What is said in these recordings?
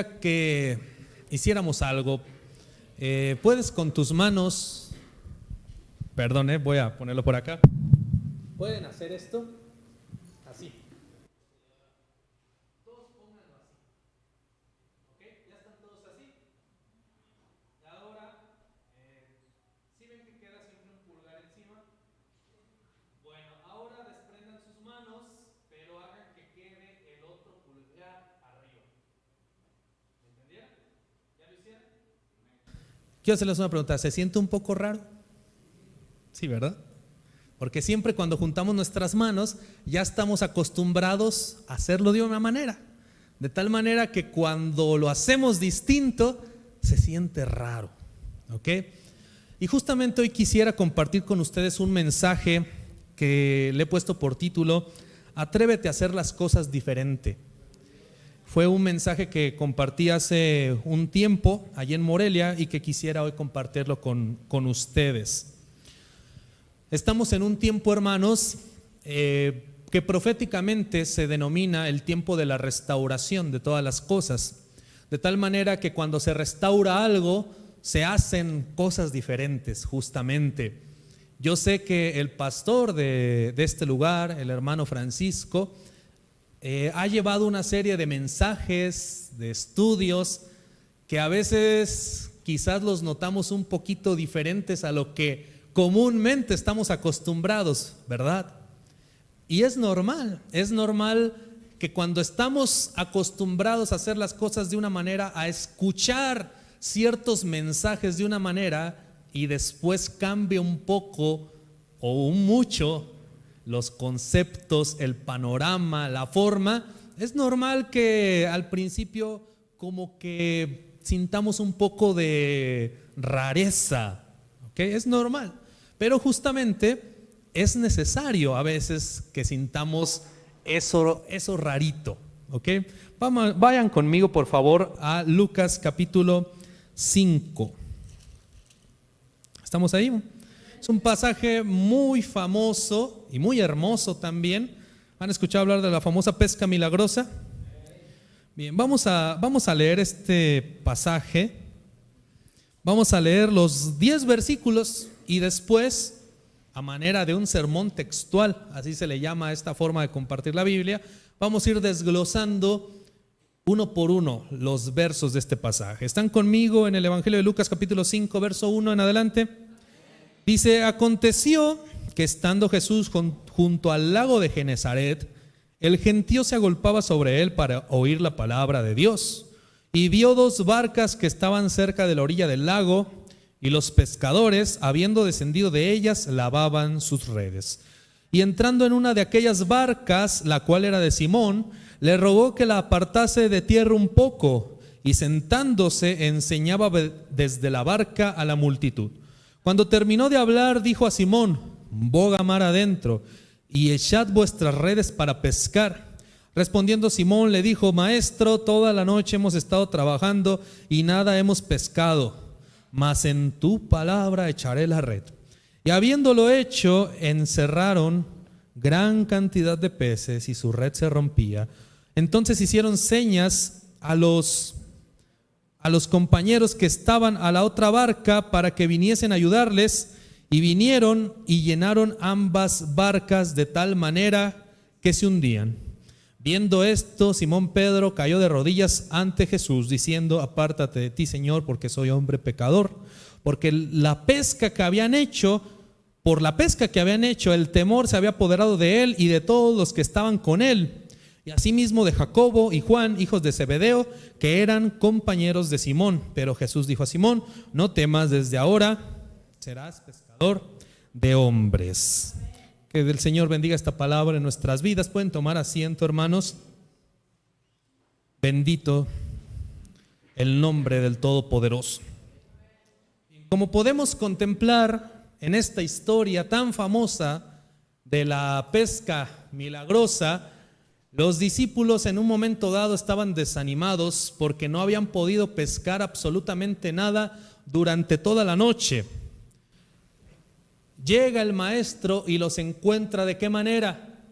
Que hiciéramos algo. Puedes con tus manos, perdón, voy a ponerlo por acá. Pueden hacer esto así. Todos pónganlo así. ¿Ok? ¿Ya están todos así? Y ahora, ¿sí ven que queda siempre un pulgar encima? Bueno, ahora desprendan sus manos, pero hagan que quede el otro pulgar arriba. ¿Entendieron? ¿Ya lo hicieron? Quiero hacerles una pregunta. ¿Se siente un poco raro? Sí, ¿verdad? Porque siempre cuando juntamos nuestras manos ya estamos acostumbrados a hacerlo de una manera. De tal manera que cuando lo hacemos distinto se siente raro. ¿Ok? Y justamente hoy quisiera compartir con ustedes un mensaje que le he puesto por título: Atrévete a hacer las cosas diferente. Fue un mensaje que compartí hace un tiempo allí en Morelia y que quisiera hoy compartirlo con ustedes. Estamos en un tiempo, hermanos, que proféticamente se denomina el tiempo de la restauración de todas las cosas. De tal manera que cuando se restaura algo, se hacen cosas diferentes, justamente. Yo sé que el pastor de este lugar, el hermano Francisco, ha llevado una serie de mensajes, de estudios, que a veces quizás los notamos un poquito diferentes a lo que comúnmente estamos acostumbrados, ¿verdad? Y es normal que cuando estamos acostumbrados a hacer las cosas de una manera, a escuchar ciertos mensajes de una manera y después cambia un poco o un mucho los conceptos, el panorama, la forma, es normal que al principio como que sintamos un poco de rareza, ¿ok? Es normal, pero justamente es necesario a veces que sintamos eso rarito, ¿ok? Vayan conmigo por favor a Lucas capítulo 5. ¿Estamos ahí? Es un pasaje muy famoso y muy hermoso también. ¿Han escuchado hablar de la famosa pesca milagrosa? Bien, vamos a leer este pasaje. Vamos a leer los 10 versículos y después, a manera de un sermón textual, así se le llama a esta forma de compartir la Biblia, vamos a ir desglosando uno por uno los versos de este pasaje. ¿Están conmigo en el Evangelio de Lucas capítulo 5, verso 1 en adelante? Dice: aconteció que estando Jesús junto al lago de Genesaret, el gentío se agolpaba sobre él para oír la palabra de Dios. Y vio 2 barcas que estaban cerca de la orilla del lago, y los pescadores, habiendo descendido de ellas, lavaban sus redes. Y entrando en una de aquellas barcas, la cual era de Simón, le rogó que la apartase de tierra un poco, y sentándose enseñaba desde la barca a la multitud. Cuando terminó de hablar, dijo a Simón: boga mar adentro y echad vuestras redes para pescar. Respondiendo Simón le dijo: Maestro, toda la noche hemos estado trabajando y nada hemos pescado, mas en tu palabra echaré la red. Y habiéndolo hecho, encerraron gran cantidad de peces y su red se rompía. Entonces hicieron señas a los compañeros que estaban a la otra barca para que viniesen a ayudarles, y vinieron y llenaron ambas barcas de tal manera que se hundían. Viendo esto, Simón Pedro cayó de rodillas ante Jesús, diciendo: apártate de ti, Señor, porque soy hombre pecador. Porque por la pesca que habían hecho, el temor se había apoderado de él y de todos los que estaban con él. Y asimismo de Jacobo y Juan, hijos de Zebedeo, que eran compañeros de Simón. Pero Jesús dijo a Simón: no temas, desde ahora serás pescador de hombres. Que el Señor bendiga esta palabra en nuestras vidas. Pueden tomar asiento, hermanos. Bendito el nombre del Todopoderoso. Como podemos contemplar en esta historia tan famosa de la pesca milagrosa, los discípulos en un momento dado estaban desanimados porque no habían podido pescar absolutamente nada durante toda la noche. Llega el maestro y los encuentra. ¿De qué manera?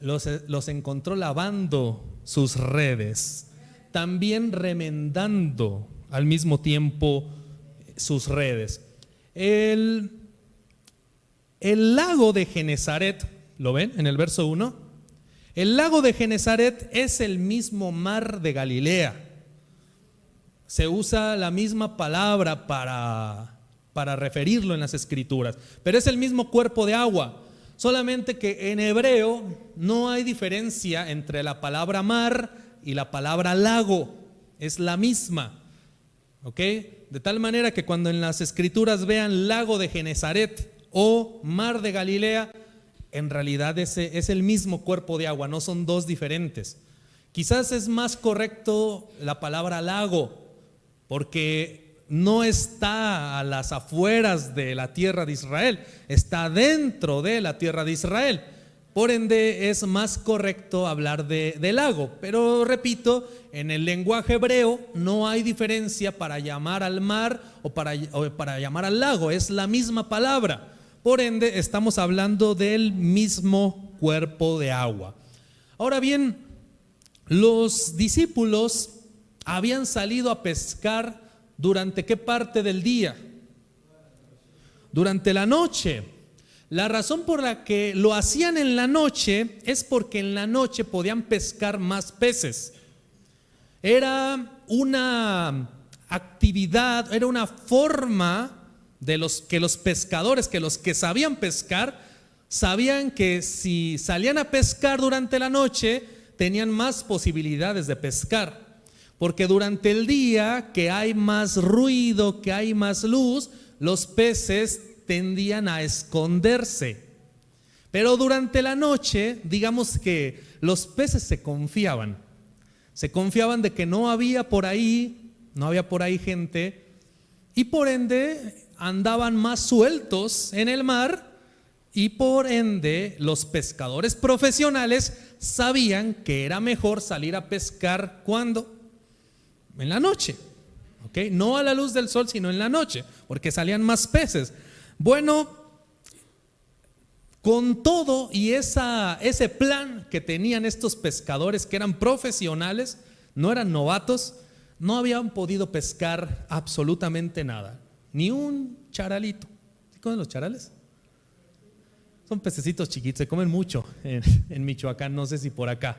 Los encontró lavando sus redes, también remendando al mismo tiempo sus redes. El lago de Genesaret, ¿lo ven en el verso 1? El lago de Genesaret es el mismo mar de Galilea. Se usa la misma palabra para referirlo en las escrituras, pero es el mismo cuerpo de agua, solamente que en hebreo no hay diferencia entre la palabra mar y la palabra lago, es la misma, ¿ok? De tal manera que cuando en las escrituras vean lago de Genesaret o mar de Galilea, en realidad ese es el mismo cuerpo de agua, no son dos diferentes. Quizás es más correcto la palabra lago, porque no está a las afueras de la tierra de Israel, está dentro de la tierra de Israel. Por ende es más correcto hablar de lago, pero repito, en el lenguaje hebreo no hay diferencia para llamar al mar o para llamar al lago, es la misma palabra. Por ende estamos hablando del mismo cuerpo de agua. Ahora bien, los discípulos habían salido a pescar ¿durante qué parte del día? Durante la noche. La razón por la que lo hacían en la noche es porque en la noche podían pescar más peces. Era una actividad, era una forma de los pescadores, que los que sabían pescar, sabían que si salían a pescar durante la noche, tenían más posibilidades de pescar. Porque durante el día, que hay más ruido, que hay más luz, los peces tendían a esconderse. Pero durante la noche, digamos que los peces se confiaban de que no había por ahí gente, y por ende andaban más sueltos en el mar, y por ende los pescadores profesionales sabían que era mejor salir a pescar ¿cuándo? En la noche, ¿ok? No a la luz del sol, sino en la noche, porque salían más peces. Bueno, con todo y ese plan que tenían estos pescadores, que eran profesionales, no eran novatos, no habían podido pescar absolutamente nada, ni un charalito. ¿Sí conocen los charales? Son pececitos chiquitos, se comen mucho en Michoacán, no sé si por acá.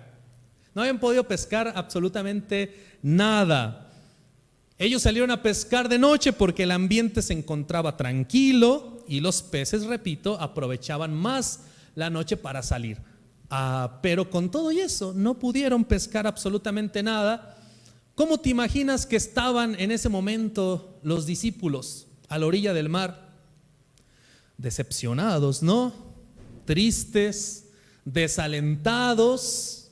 No habían podido pescar absolutamente nada. Ellos salieron a pescar de noche porque el ambiente se encontraba tranquilo y los peces, repito, aprovechaban más la noche para salir. Pero con todo y eso no pudieron pescar absolutamente nada. ¿Cómo te imaginas que estaban en ese momento los discípulos a la orilla del mar? Decepcionados, ¿no? Tristes, desalentados,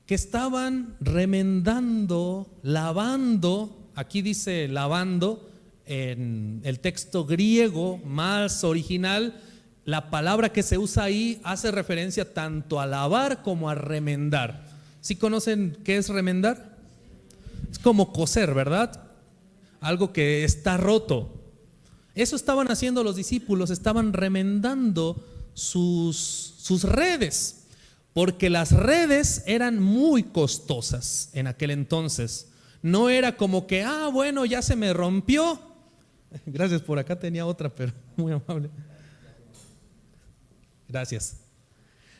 que estaban remendando, lavando. Aquí dice lavando, en el texto griego más original, la palabra que se usa ahí hace referencia tanto a lavar como a remendar. ¿Sí conocen qué es remendar? Es como coser, ¿verdad? Algo que está roto. Eso estaban haciendo los discípulos, estaban remendando sus redes, porque las redes eran muy costosas en aquel entonces. No era como que, bueno, ya se me rompió. Gracias, por acá tenía otra, pero muy amable. Gracias.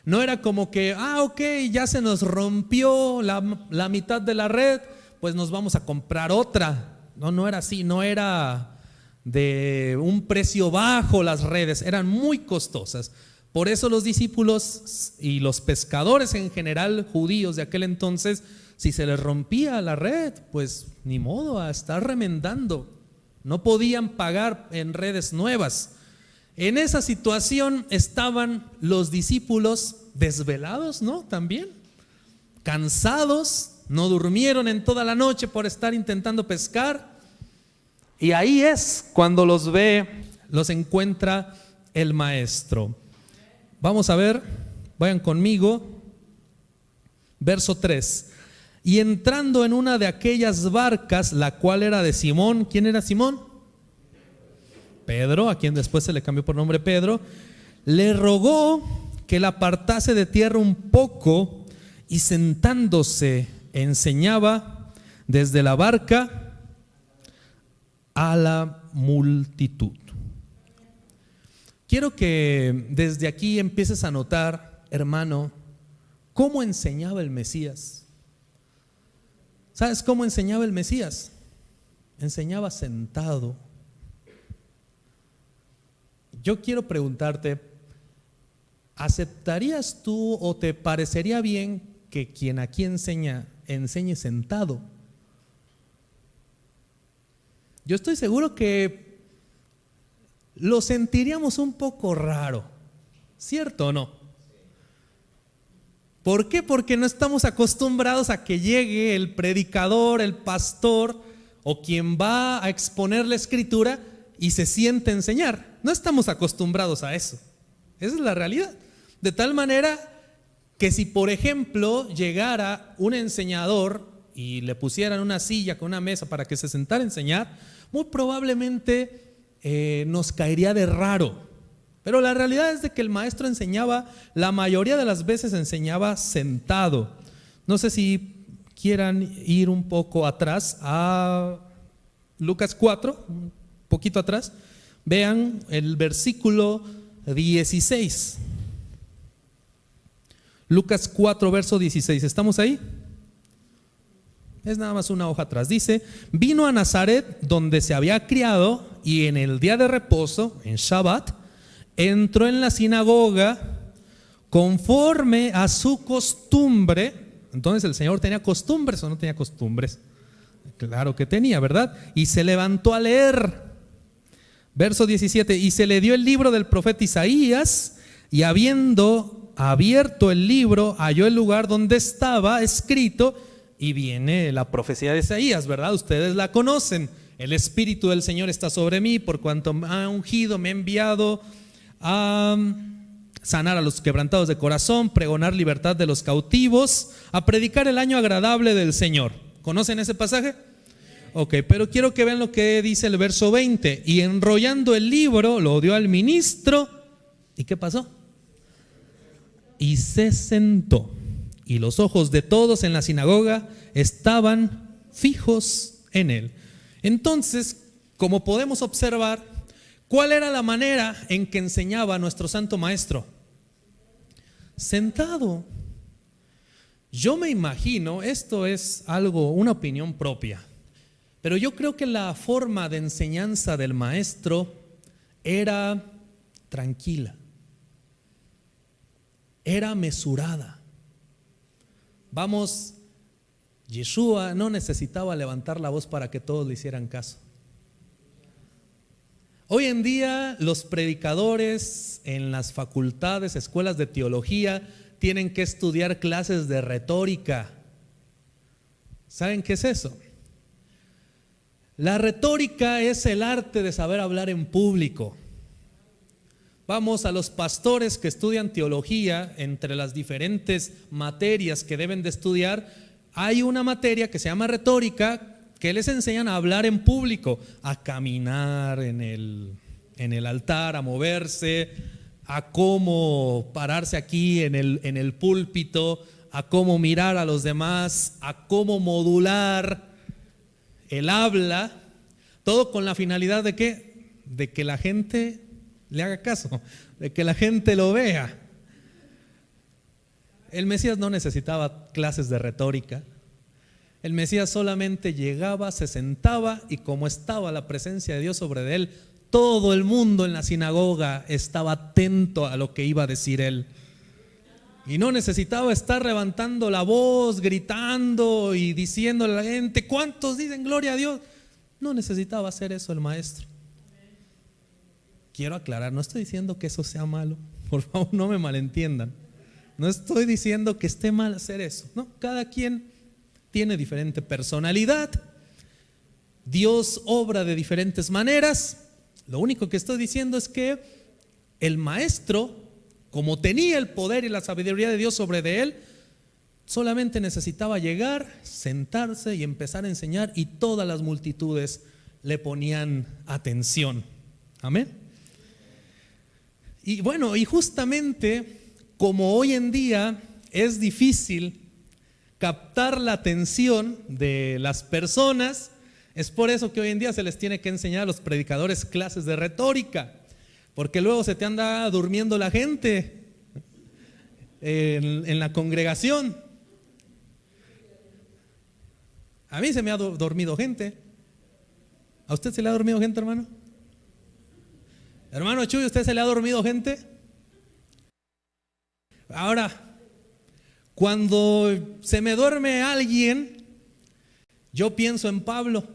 No era como que, ok, ya se nos rompió la mitad de la red, pues nos vamos a comprar otra. No era así, no era de un precio bajo las redes, eran muy costosas. Por eso los discípulos y los pescadores en general, judíos de aquel entonces, si se les rompía la red, pues ni modo, a estar remendando. No podían pagar en redes nuevas. En esa situación estaban los discípulos desvelados, ¿no? También cansados, no durmieron en toda la noche por estar intentando pescar. Y ahí es cuando los encuentra el maestro. Vamos a ver, vayan conmigo, verso 3. Y entrando en una de aquellas barcas, la cual era de Simón. ¿Quién era Simón? Pedro, a quien después se le cambió por nombre Pedro. Le rogó que la apartase de tierra un poco, y sentándose enseñaba desde la barca a la multitud. Quiero que desde aquí empieces a notar, hermano, cómo enseñaba el Mesías. ¿Sabes cómo enseñaba el Mesías? Enseñaba sentado. Yo quiero preguntarte, ¿aceptarías tú o te parecería bien que quien aquí enseñe sentado? Yo estoy seguro que lo sentiríamos un poco raro, ¿cierto o no? ¿Por qué? Porque no estamos acostumbrados a que llegue el predicador, el pastor o quien va a exponer la escritura y se siente a enseñar. No estamos acostumbrados a eso. Esa es la realidad. De tal manera que si, por ejemplo, llegara un enseñador y le pusieran una silla con una mesa para que se sentara a enseñar, muy probablemente nos caería de raro. Pero la realidad es de que el maestro enseñaba, la mayoría de las veces enseñaba sentado. No sé si quieran ir un poco atrás a Lucas 4, un poquito atrás. Vean el versículo 16. Lucas 4, verso 16. ¿Estamos ahí? Es nada más una hoja atrás. Dice: vino a Nazaret, donde se había criado, y en el día de reposo, en Shabbat, entró en la sinagoga conforme a su costumbre. Entonces, ¿el Señor tenía costumbres o no tenía costumbres? Claro que tenía, ¿verdad? Y se levantó a leer. Verso 17: y se le dio el libro del profeta Isaías, y habiendo abierto el libro, halló el lugar donde estaba escrito. Y viene la profecía de Isaías, ¿verdad? Ustedes la conocen. El Espíritu del Señor está sobre mí, por cuanto me ha ungido, me ha enviado a sanar a los quebrantados de corazón, pregonar libertad de los cautivos, a predicar el año agradable del Señor. ¿Conocen ese pasaje? Ok, pero quiero que vean lo que dice el verso 20. Y enrollando el libro, lo dio al ministro. ¿Y qué pasó? Y se sentó. Y los ojos de todos en la sinagoga estaban fijos en él. Entonces, como podemos observar, ¿cuál era la manera en que enseñaba nuestro santo maestro? Sentado. Yo me imagino, esto es algo, una opinión propia, pero yo creo que la forma de enseñanza del maestro era tranquila, era mesurada. Vamos, Yeshua no necesitaba levantar la voz para que todos le hicieran caso. Hoy en día los predicadores en las facultades, escuelas de teología, tienen que estudiar clases de retórica. ¿Saben qué es eso? La retórica es el arte de saber hablar en público. Vamos, a los pastores que estudian teología, entre las diferentes materias que deben de estudiar, hay una materia que se llama retórica, que les enseñan a hablar en público, a caminar en el altar, a moverse, a cómo pararse aquí en el púlpito, a cómo mirar a los demás, a cómo modular el habla, todo con la finalidad de ¿qué? De que la gente le haga caso, de que la gente lo vea. El Mesías no necesitaba clases de retórica. El Mesías solamente llegaba, se sentaba, y como estaba la presencia de Dios sobre él, todo el mundo en la sinagoga estaba atento a lo que iba a decir él. Y no necesitaba estar levantando la voz, gritando y diciéndole a la gente: ¿cuántos dicen gloria a Dios? No necesitaba hacer eso el maestro. Quiero aclarar, no estoy diciendo que eso sea malo, por favor no me malentiendan. No estoy diciendo que esté mal hacer eso, no, cada quien tiene diferente personalidad, Dios obra de diferentes maneras. Lo único que estoy diciendo es que el maestro, como tenía el poder y la sabiduría de Dios sobre de él, solamente necesitaba llegar, sentarse y empezar a enseñar, y todas las multitudes le ponían atención. Amén. Y bueno, y justamente como hoy en día es difícil captar la atención de las personas. Es por eso que hoy en día se les tiene que enseñar a los predicadores clases de retórica, porque luego se te anda durmiendo la gente en la congregación. A mí se me ha dormido gente. ¿A usted se le ha dormido gente, hermano? Hermano Chuy, ¿usted se le ha dormido gente? Ahora, cuando se me duerme alguien, yo pienso en Pablo,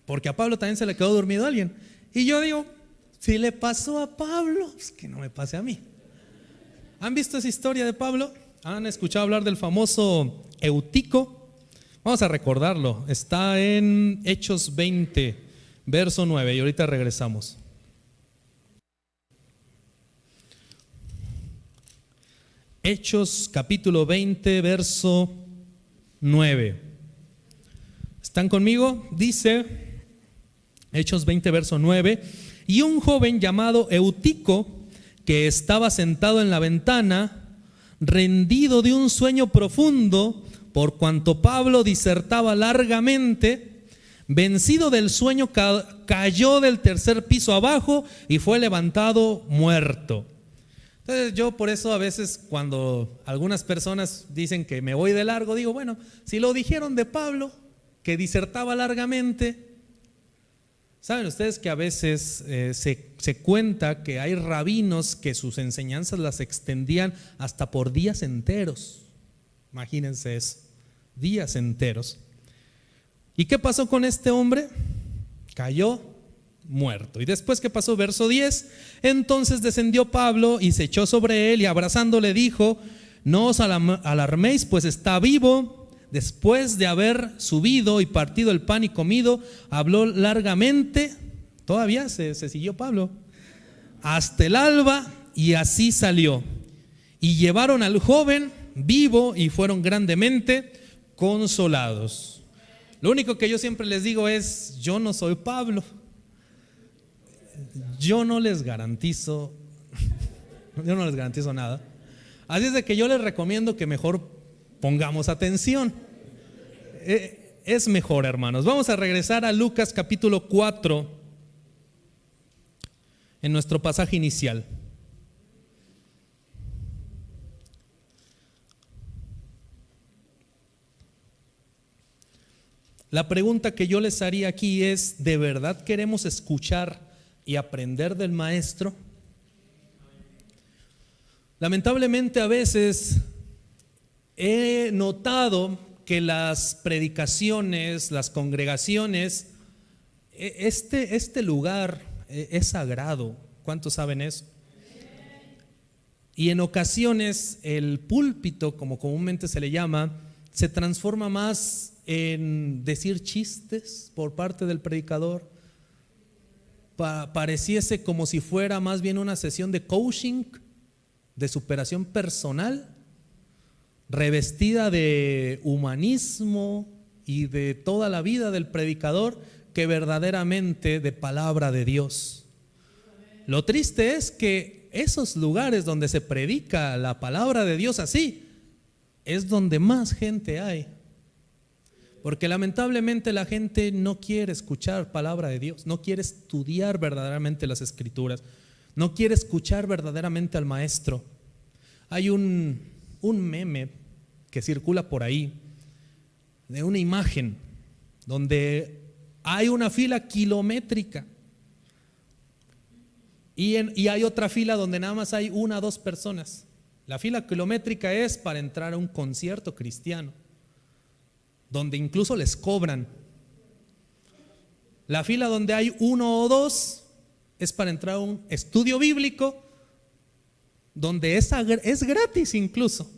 porque a Pablo también se le quedó dormido alguien. Y yo digo, si le pasó a Pablo, pues que no me pase a mí. ¿Han visto esa historia de Pablo? ¿Han escuchado hablar del famoso Eutico? Vamos a recordarlo. Está en Hechos 20, verso 9, y ahorita regresamos. Hechos capítulo 20, verso 9. ¿Están conmigo? Dice Hechos 20, verso 9: y un joven llamado Eutico, que estaba sentado en la ventana, rendido de un sueño profundo, por cuanto Pablo disertaba largamente, vencido del sueño, cayó del tercer piso abajo y fue levantado muerto. Entonces yo por eso a veces cuando algunas personas dicen que me voy de largo, digo, bueno, si lo dijeron de Pablo, que disertaba largamente. ¿Saben ustedes que a veces se cuenta que hay rabinos que sus enseñanzas las extendían hasta por días enteros? Imagínense eso, días enteros. ¿Y qué pasó con este hombre? Cayó muerto. ¿Y después qué pasó? Verso 10: entonces descendió Pablo y se echó sobre él y abrazándole dijo: no os alarméis, pues está vivo. Después de haber subido y partido el pan y comido, habló largamente, todavía se siguió Pablo, hasta el alba, y así salió. Y llevaron al joven vivo y fueron grandemente consolados. Lo único que yo siempre les digo es, yo no soy Pablo. Yo no les garantizo nada. Así es de que yo les recomiendo que mejor pongamos atención. Es mejor, hermanos. Vamos a regresar a Lucas capítulo 4, en nuestro pasaje inicial. La pregunta que yo les haría aquí es: ¿de verdad queremos escuchar y aprender del maestro? Lamentablemente a veces he notado que las predicaciones, las congregaciones, este lugar es sagrado. ¿Cuántos saben eso? Y en ocasiones el púlpito, como comúnmente se le llama, se transforma más en decir chistes por parte del predicador. Pareciese como si fuera más bien una sesión de coaching, de superación personal, revestida de humanismo y de toda la vida del predicador, que verdaderamente de palabra de Dios. Lo triste es que esos lugares donde se predica la palabra de Dios así, es donde más gente hay. Porque lamentablemente la gente no quiere escuchar palabra de Dios, no quiere estudiar verdaderamente las escrituras, no quiere escuchar verdaderamente al maestro. Hay un meme que circula por ahí de una imagen donde hay una fila kilométrica y hay otra fila donde nada más hay 1 o 2 personas. La fila kilométrica es para entrar a un concierto cristiano, donde incluso les cobran. La fila donde hay 1 o 2 es para entrar a un estudio bíblico, donde es gratis incluso.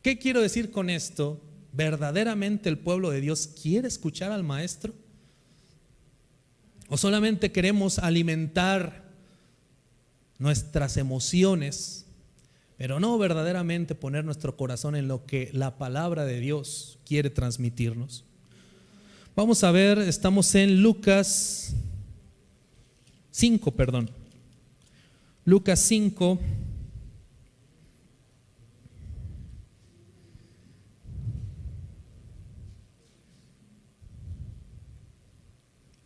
¿Qué quiero decir con esto? ¿Verdaderamente el pueblo de Dios quiere escuchar al maestro? ¿O solamente queremos alimentar nuestras emociones, pero no verdaderamente poner nuestro corazón en lo que la palabra de Dios quiere transmitirnos? Vamos a ver, estamos en Lucas 5, Lucas 5,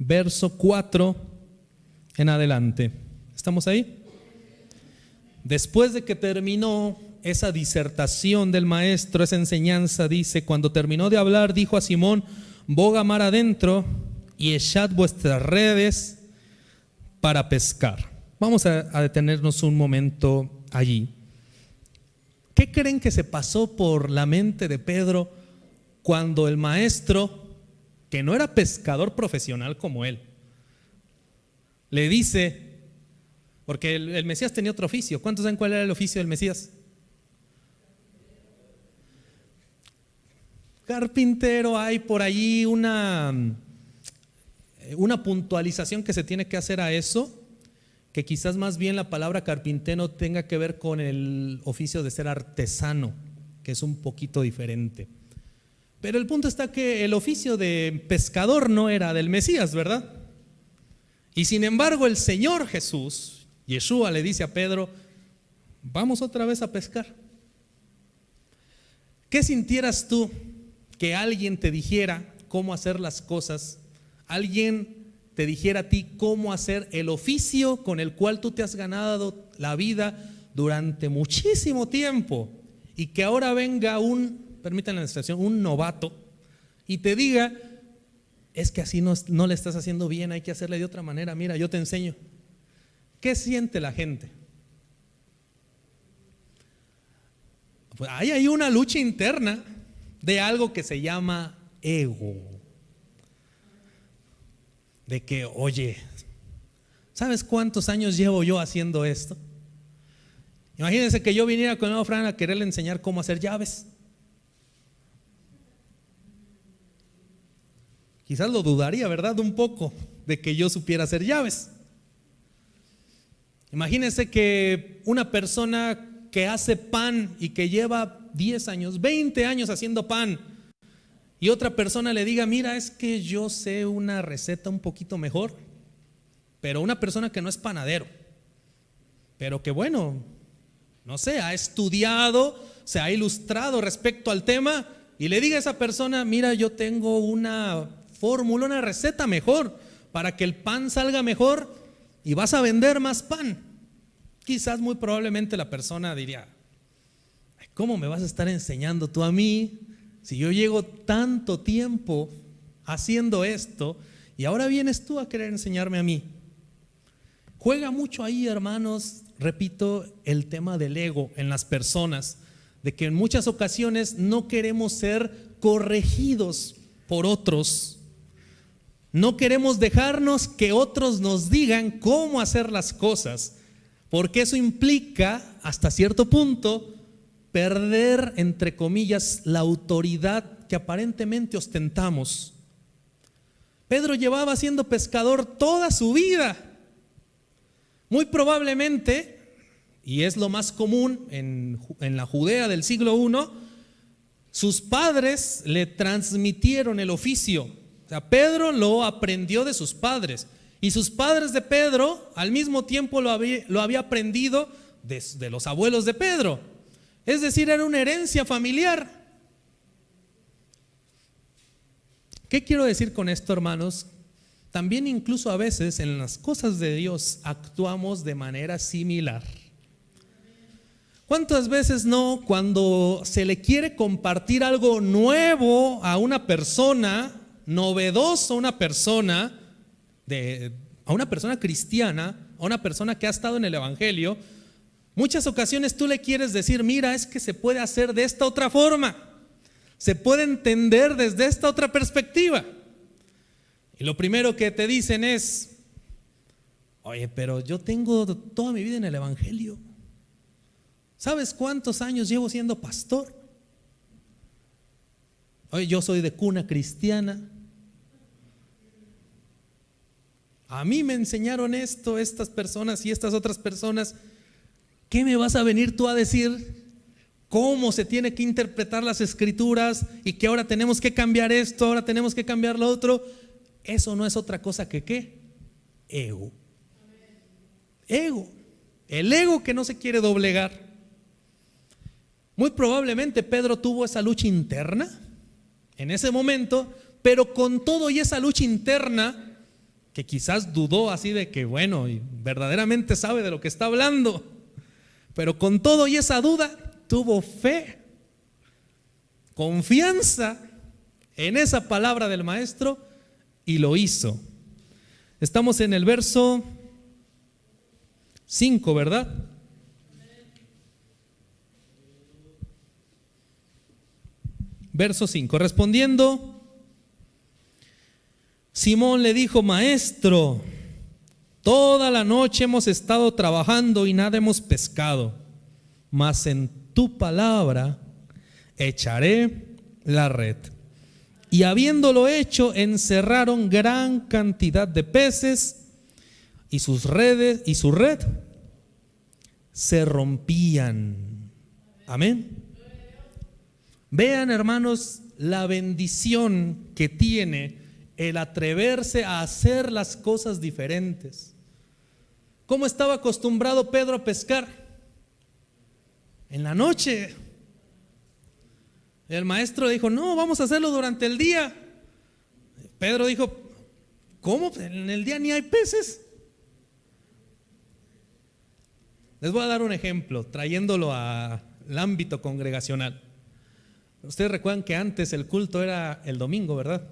verso 4 en adelante. ¿Estamos ahí? Después de que terminó esa disertación del maestro, esa enseñanza, dice: cuando terminó de hablar, dijo a Simón: boga mar adentro y echad vuestras redes para pescar. Vamos a detenernos un momento allí. ¿Qué creen que se pasó por la mente de Pedro cuando el maestro, que no era pescador profesional como él, le dice, porque el Mesías tenía otro oficio? ¿Cuántos saben cuál era el oficio del Mesías? Carpintero. Hay por allí una puntualización que se tiene que hacer a eso, que quizás más bien la palabra carpintero tenga que ver con el oficio de ser artesano, que es un poquito diferente. Pero el punto está que el oficio de pescador no era del Mesías, ¿verdad? Y sin embargo el Señor Jesús, Yeshua, le dice a Pedro: vamos otra vez a pescar. ¿Qué sintieras tú que alguien te dijera cómo hacer las cosas? Alguien te dijera a ti cómo hacer el oficio con el cual tú te has ganado la vida durante muchísimo tiempo, y que ahora venga permítanme la expresión, un novato y te diga: es que así no le estás haciendo bien, hay que hacerle de otra manera, mira, yo te enseño. ¿Qué siente la gente? Pues hay una lucha interna de algo que se llama ego. De que, oye, ¿sabes cuántos años llevo yo haciendo esto? Imagínense que yo viniera con el Fran a quererle enseñar cómo hacer llaves. Quizás lo dudaría, ¿verdad? Un poco de que yo supiera hacer llaves. Imagínense que una persona que hace pan y que lleva 10 años, 20 años haciendo pan, y otra persona le diga: mira, es que yo sé una receta un poquito mejor. Pero una persona que no es panadero, pero que bueno, no sé, ha estudiado, se ha ilustrado respecto al tema, y le diga a esa persona: mira, yo tengo una fórmula, una receta mejor para que el pan salga mejor y vas a vender más pan. Quizás muy probablemente la persona diría: ¿cómo me vas a estar enseñando tú a mí si yo llevo tanto tiempo haciendo esto y ahora vienes tú a querer enseñarme a mí? Juega mucho ahí, hermanos, repito, el tema del ego en las personas, de que en muchas ocasiones no queremos ser corregidos por otros. No queremos dejarnos que otros nos digan cómo hacer las cosas, porque eso implica, hasta cierto punto, perder, entre comillas, la autoridad que aparentemente ostentamos. Pedro llevaba siendo pescador toda su vida. Muy probablemente, y es lo más común en la Judea del siglo I, sus padres le transmitieron el oficio. O sea, Pedro lo aprendió de sus padres, y sus padres de Pedro al mismo tiempo lo había aprendido de los abuelos de Pedro. Es decir, era una herencia familiar. ¿Qué quiero decir con esto, hermanos? También incluso a veces en las cosas de Dios actuamos de manera similar. ¿Cuántas veces no, cuando se le quiere compartir algo nuevo a una persona, novedoso a una persona cristiana, a una persona que ha estado en el evangelio, muchas ocasiones tú le quieres decir: mira, es que se puede hacer de esta otra forma, se puede entender desde esta otra perspectiva? Y lo primero que te dicen es: oye, pero yo tengo toda mi vida en el evangelio. ¿Sabes cuántos años llevo siendo pastor? Oye, yo soy de cuna cristiana. A mí me enseñaron esto, estas personas y estas otras personas. ¿Qué me vas a venir tú a decir? ¿Cómo se tiene que interpretar las escrituras? Y que ahora tenemos que cambiar esto, ahora tenemos que cambiar lo otro. Eso no es otra cosa que ¿qué? Ego. Ego. El ego que no se quiere doblegar. Muy probablemente Pedro tuvo esa lucha interna en ese momento, pero con todo y esa lucha interna, que quizás dudó así de que, bueno, y verdaderamente sabe de lo que está hablando, pero con todo y esa duda, tuvo fe, confianza en esa palabra del maestro y lo hizo. Estamos en el verso 5, ¿verdad? Verso 5. Respondiendo, Simón le dijo: Maestro, toda la noche hemos estado trabajando y nada hemos pescado, mas en tu palabra echaré la red. Y habiéndolo hecho, encerraron gran cantidad de peces, y sus redes y su red se rompían. Amén. Vean, hermanos, la bendición que tiene el atreverse a hacer las cosas diferentes. ¿Cómo estaba acostumbrado Pedro a pescar? En la noche. El maestro dijo: no, vamos a hacerlo durante el día. Pedro dijo: ¿cómo? En el día ni hay peces. Les voy a dar un ejemplo, trayéndolo al ámbito congregacional. Ustedes recuerdan que antes el culto era el domingo, ¿verdad?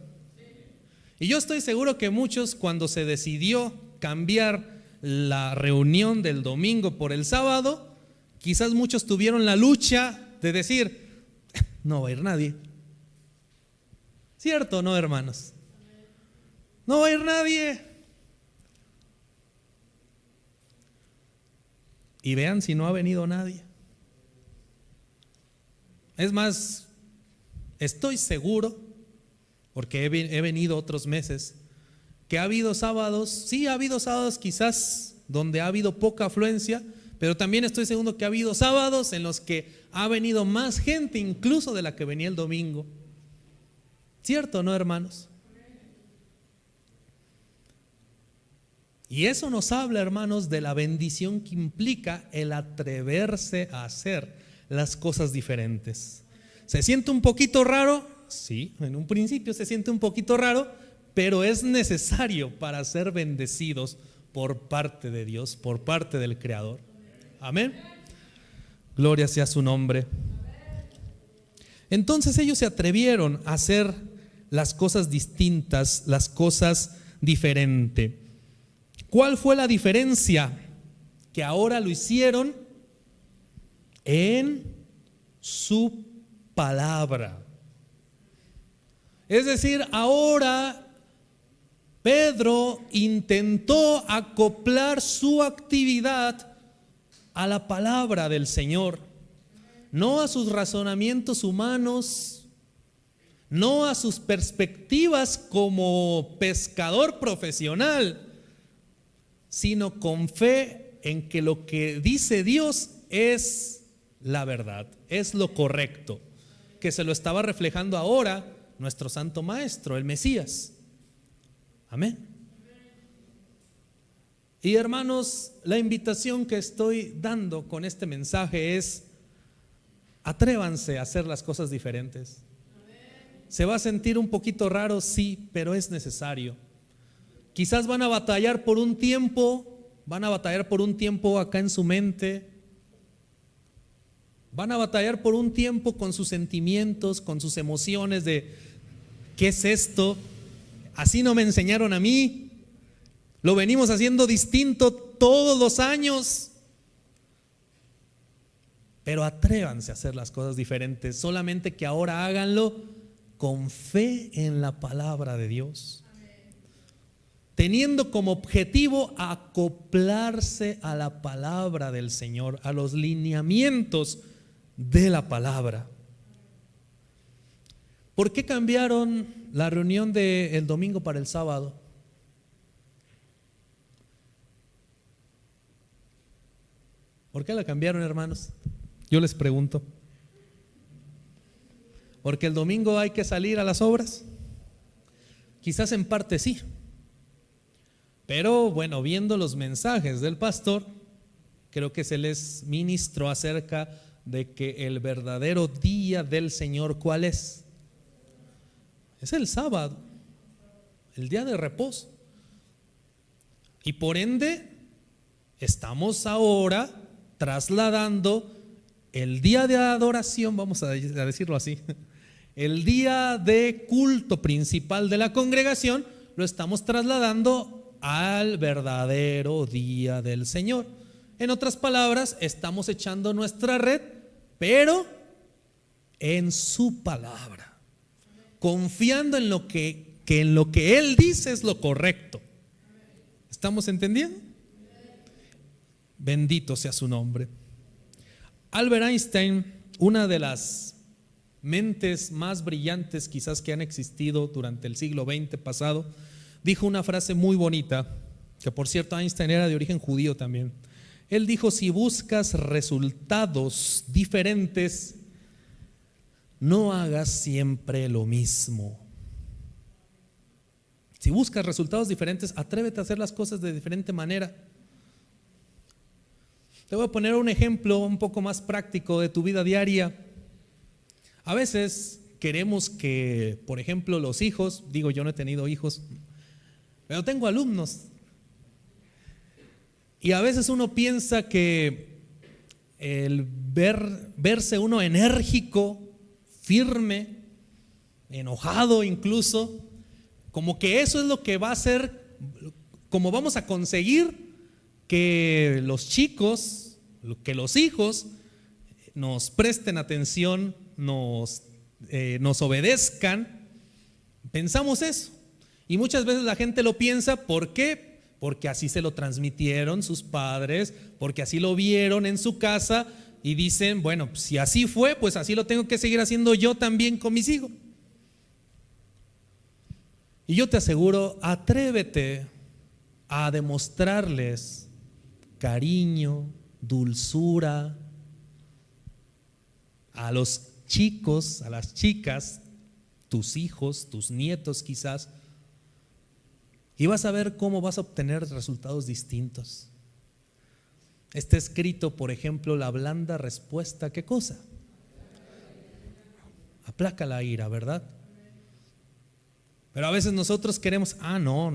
Y yo estoy seguro que muchos, cuando se decidió cambiar la reunión del domingo por el sábado, quizás muchos tuvieron la lucha de decir: no va a ir nadie. ¿Cierto o no, hermanos? No va a ir nadie. Y vean si no ha venido nadie. Es más, estoy seguro, porque he venido otros meses, que ha habido sábados, sí ha habido sábados quizás donde ha habido poca afluencia, pero también estoy seguro que ha habido sábados en los que ha venido más gente incluso de la que venía el domingo. ¿Cierto o no, hermanos? Y eso nos habla, hermanos, de la bendición que implica el atreverse a hacer las cosas diferentes. ¿Se siente un poquito raro? Sí, en un principio se siente un poquito raro, pero es necesario para ser bendecidos por parte de Dios, por parte del Creador. Amén. Gloria sea su nombre. Entonces ellos se atrevieron a hacer las cosas distintas, las cosas diferentes. ¿Cuál fue la diferencia? Que ahora lo hicieron en su palabra. Es decir, ahora Pedro intentó acoplar su actividad a la palabra del Señor, no a sus razonamientos humanos, no a sus perspectivas como pescador profesional, sino con fe en que lo que dice Dios es la verdad, es lo correcto, que se lo estaba reflejando ahora nuestro Santo Maestro, el Mesías. Amén. Y hermanos, la invitación que estoy dando con este mensaje es: atrévanse a hacer las cosas diferentes. Se va a sentir un poquito raro, sí, pero es necesario. Quizás van a batallar por un tiempo acá en su mente. Van a batallar por un tiempo con sus sentimientos, con sus emociones de ¿qué es esto? Así no me enseñaron a mí. Lo venimos haciendo distinto todos los años. Pero atrévanse a hacer las cosas diferentes, solamente que ahora háganlo con fe en la palabra de Dios, teniendo como objetivo acoplarse a la palabra del Señor, a los lineamientos de la palabra. ¿Por qué cambiaron la reunión del domingo para el sábado? ¿Por qué la cambiaron, hermanos? Yo les pregunto. ¿Porque el domingo hay que salir a las obras? Quizás en parte sí. Pero bueno, viendo los mensajes del pastor, creo que se les ministró acerca de que el verdadero día del Señor, ¿cuál es? Es el sábado, el día de reposo. Y por ende, estamos ahora trasladando el día de adoración, vamos a decirlo así, el día de culto principal de la congregación, lo estamos trasladando al verdadero día del Señor. En otras palabras, estamos echando nuestra red, pero en su palabra, confiando en lo que Él dice es lo correcto. ¿Estamos entendiendo? Bendito sea su nombre. Albert Einstein, una de las mentes más brillantes quizás que han existido durante el siglo XX pasado, dijo una frase muy bonita, que por cierto Einstein era de origen judío también. Él dijo: si buscas resultados diferentes, no hagas siempre lo mismo. Si buscas resultados diferentes, atrévete a hacer las cosas de diferente manera. Te voy a poner un ejemplo un poco más práctico de tu vida diaria. A veces queremos que, por ejemplo, los hijos, digo, yo no he tenido hijos, pero tengo alumnos. Y a veces uno piensa que el verse uno enérgico, firme, enojado incluso, como que eso es lo que va a hacer, como vamos a conseguir que los chicos, que los hijos nos presten atención, nos obedezcan. Pensamos eso. Y muchas veces la gente lo piensa, ¿por qué? Porque así se lo transmitieron sus padres, porque así lo vieron en su casa y dicen, bueno, si así fue, pues así lo tengo que seguir haciendo yo también con mis hijos. Y yo te aseguro, atrévete a demostrarles cariño, dulzura a los chicos, a las chicas, tus hijos, tus nietos quizás, y vas a ver cómo vas a obtener resultados distintos. Está escrito, por ejemplo, la blanda respuesta, ¿qué cosa? Aplaca la ira, ¿verdad? Pero a veces nosotros queremos, no.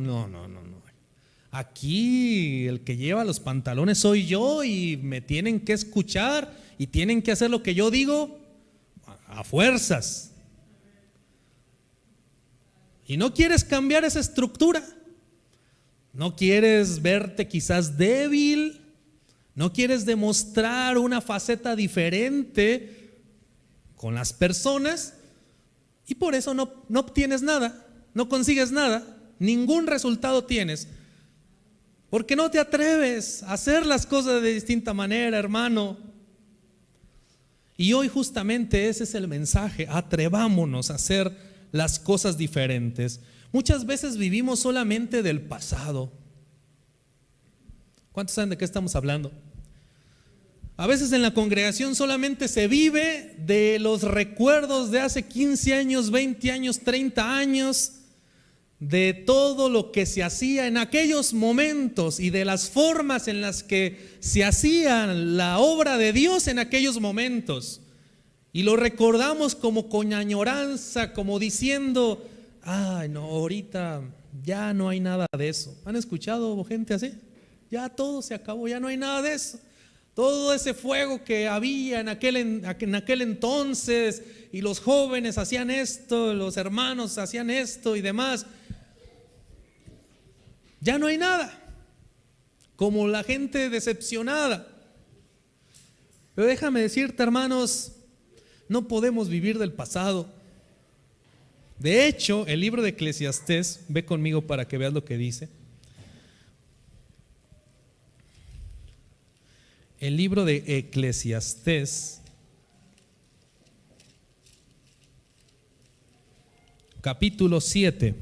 Aquí el que lleva los pantalones soy yo y me tienen que escuchar y tienen que hacer lo que yo digo a fuerzas. Y no quieres cambiar esa estructura. No quieres verte quizás débil. No quieres demostrar una faceta diferente con las personas. Y por eso no obtienes nada. No consigues nada, ningún resultado tienes, porque no te atreves a hacer las cosas de distinta manera, hermano. Y hoy justamente ese es el mensaje: atrevámonos a hacer las cosas diferentes. Muchas veces vivimos solamente del pasado. ¿Cuántos saben de qué estamos hablando? A veces en la congregación solamente se vive de los recuerdos de hace 15 años, 20 años, 30 años, de todo lo que se hacía en aquellos momentos y de las formas en las que se hacía la obra de Dios en aquellos momentos. Y lo recordamos como con añoranza, como diciendo, no, ahorita ya no hay nada de eso. ¿Han escuchado gente así? Ya todo se acabó, ya no hay nada de eso. Todo ese fuego que había en aquel entonces, y los jóvenes hacían esto, los hermanos hacían esto y demás, ya no hay nada, como la gente decepcionada. Pero déjame decirte, hermanos, no podemos vivir del pasado. De hecho, el libro de Eclesiastés, ve conmigo para que veas lo que dice. El libro de Eclesiastés, capítulo 7.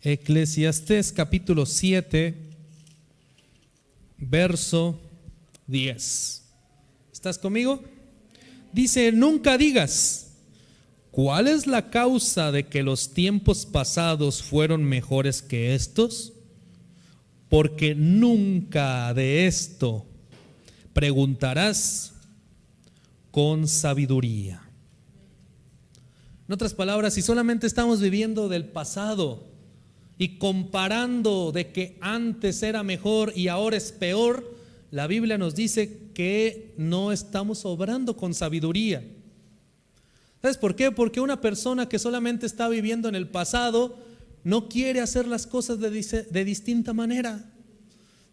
Eclesiastés capítulo 7, verso 10. ¿Estás conmigo? Dice: nunca digas, ¿cuál es la causa de que los tiempos pasados fueron mejores que estos? porque nunca de esto preguntarás con sabiduría. En otras palabras, si solamente estamos viviendo del pasado y comparando de que antes era mejor y ahora es peor, la Biblia nos dice que no estamos obrando con sabiduría. ¿Sabes por qué? Porque una persona que solamente está viviendo en el pasado no quiere hacer las cosas de distinta manera.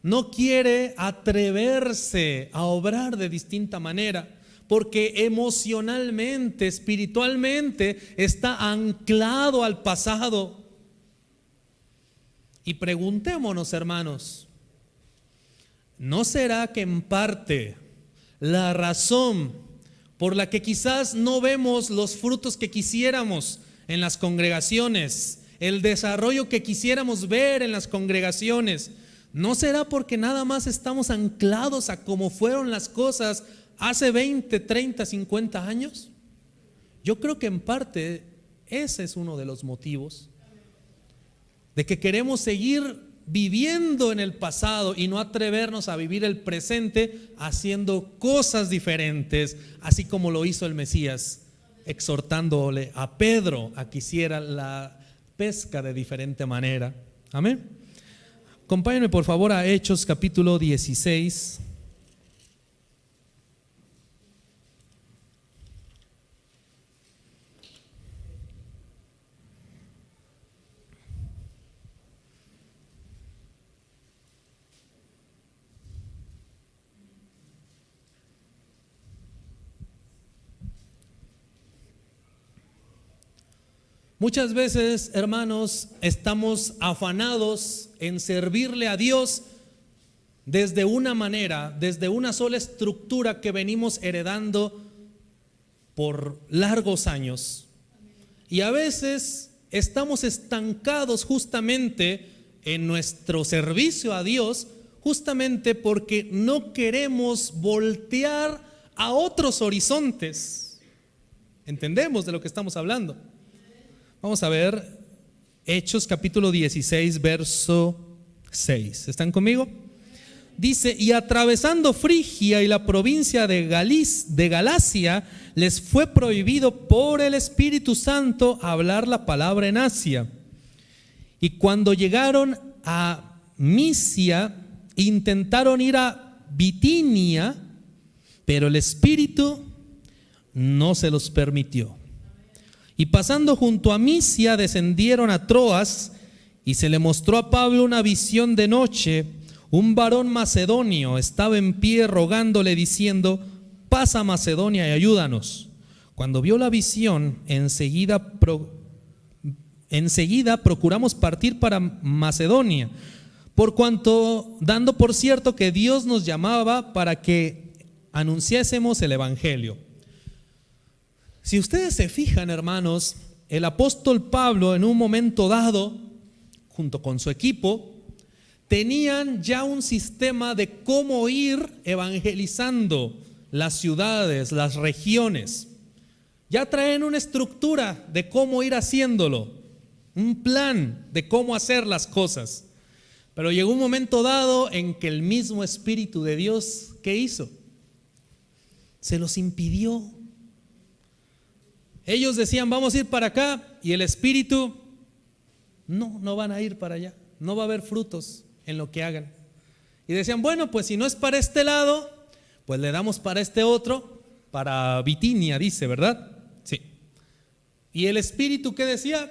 No quiere atreverse a obrar de distinta manera, porque emocionalmente, espiritualmente está anclado al pasado. Y preguntémonos, hermanos, ¿no será que en parte la razón por la que quizás no vemos los frutos que quisiéramos en las congregaciones, el desarrollo que quisiéramos ver en las congregaciones, no será porque nada más estamos anclados a cómo fueron las cosas hace 20, 30, 50 años? Yo creo que en parte ese es uno de los motivos de que queremos seguir viviendo en el pasado y no atrevernos a vivir el presente haciendo cosas diferentes, así como lo hizo el Mesías, exhortándole a Pedro a que hiciera la pesca de diferente manera. Amén. Acompáñenme por favor a Hechos capítulo 16. Muchas veces, hermanos, estamos afanados en servirle a Dios desde una manera, desde una sola estructura que venimos heredando por largos años. Y a veces estamos estancados justamente en nuestro servicio a Dios, justamente porque no queremos voltear a otros horizontes. ¿Entendemos de lo que estamos hablando? Vamos a ver Hechos capítulo 16, verso 6. ¿Están conmigo? Dice: y atravesando Frigia y la provincia de Galacia, les fue prohibido por el Espíritu Santo hablar la palabra en Asia. Y cuando llegaron a Misia, intentaron ir a Bitinia, pero el Espíritu no se los permitió. Y pasando junto a Misia, descendieron a Troas, y se le mostró a Pablo una visión de noche. Un varón macedonio estaba en pie rogándole, diciendo: pasa a Macedonia y ayúdanos. Cuando vio la visión, enseguida procuramos partir para Macedonia, por cuanto dando por cierto que Dios nos llamaba para que anunciásemos el evangelio. Si ustedes se fijan, hermanos, el apóstol Pablo en un momento dado, junto con su equipo, tenían ya un sistema de cómo ir evangelizando las ciudades, las regiones. Ya traen una estructura de cómo ir haciéndolo, un plan de cómo hacer las cosas. Pero llegó un momento dado en que el mismo Espíritu de Dios, ¿qué hizo? Se los impidió. Ellos decían: vamos a ir para acá, y el Espíritu, no van a ir para allá, no va a haber frutos en lo que hagan. Y decían: bueno, pues si no es para este lado, pues le damos para este otro, para Bitinia, dice, ¿verdad? Sí. Y el Espíritu, ¿qué decía?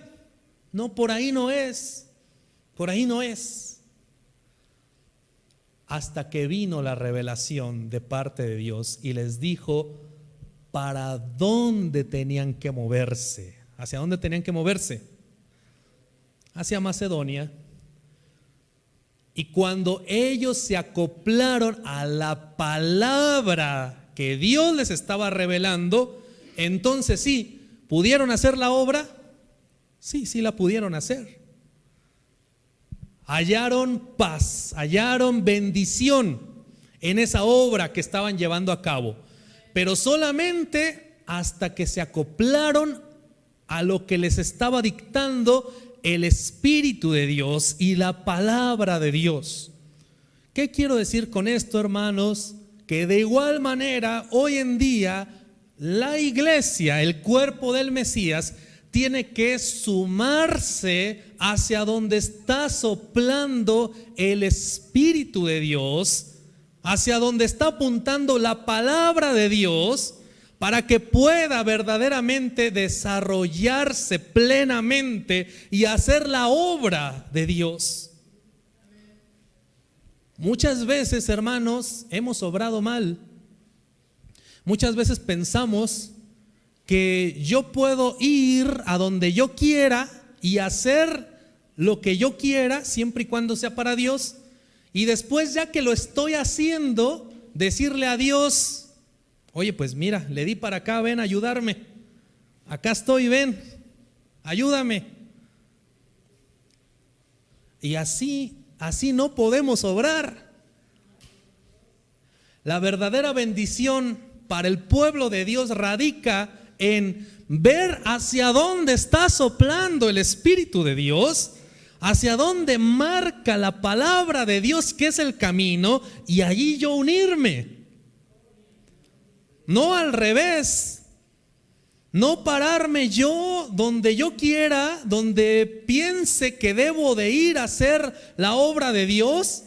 No, por ahí no es, por ahí no es. Hasta que vino la revelación de parte de Dios y les dijo para dónde tenían que moverse. ¿Hacia dónde tenían que moverse? Hacia Macedonia. Y cuando ellos se acoplaron a la palabra que Dios les estaba revelando, entonces sí, ¿pudieron hacer la obra? Sí la pudieron hacer. Hallaron paz, hallaron bendición en esa obra que estaban llevando a cabo, pero solamente hasta que se acoplaron a lo que les estaba dictando el Espíritu de Dios y la palabra de Dios. ¿Qué quiero decir con esto, hermanos? Que de igual manera, hoy en día, la iglesia, el cuerpo del Mesías, tiene que sumarse hacia donde está soplando el Espíritu de Dios, hacia donde está apuntando la palabra de Dios, para que pueda verdaderamente desarrollarse plenamente y hacer la obra de Dios. Muchas veces, hermanos, hemos obrado mal. Muchas veces pensamos que yo puedo ir a donde yo quiera y hacer lo que yo quiera, siempre y cuando sea para Dios, y después, ya que lo estoy haciendo, decirle a Dios: oye, pues mira, le di para acá, ven a ayudarme, acá estoy, ven, ayúdame. Y así no podemos obrar. La verdadera bendición para el pueblo de Dios radica en ver hacia dónde está soplando el Espíritu de Dios, hacia dónde marca la palabra de Dios, que es el camino, y allí yo unirme. No al revés, no pararme yo donde yo quiera, donde piense que debo de ir a hacer la obra de Dios,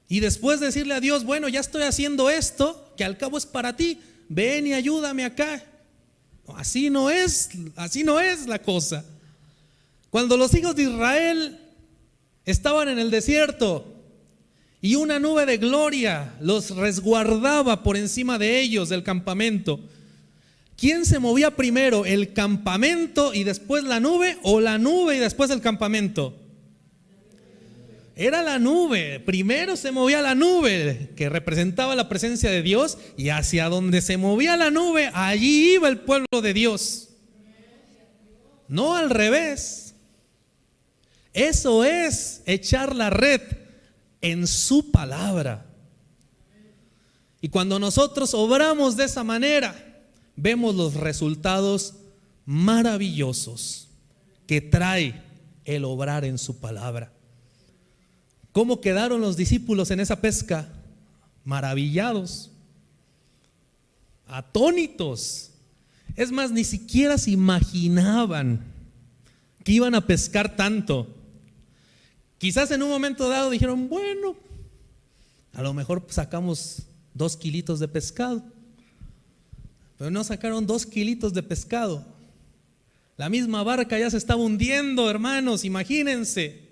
y después decirle a Dios: bueno, ya estoy haciendo esto, que al cabo es para ti, ven y ayúdame acá. Así no es la cosa. Cuando los hijos de Israel estaban en el desierto y una nube de gloria los resguardaba por encima de ellos del campamento, ¿quién se movía primero? ¿El campamento y después la nube, o la nube y después el campamento? Era la nube. Primero se movía la nube, que representaba la presencia de Dios, y hacia donde se movía la nube, allí iba el pueblo de Dios. No al revés. Eso es echar la red en su palabra. Y cuando nosotros obramos de esa manera, vemos los resultados maravillosos que trae el obrar en su palabra. ¿Cómo quedaron los discípulos en esa pesca? Maravillados, atónitos. Es más, ni siquiera se imaginaban que iban a pescar tanto. Quizás en un momento dado dijeron: bueno, a lo mejor sacamos 2 kilitos de pescado. Pero no sacaron 2 kilitos de pescado. La misma barca ya se estaba hundiendo, hermanos, imagínense.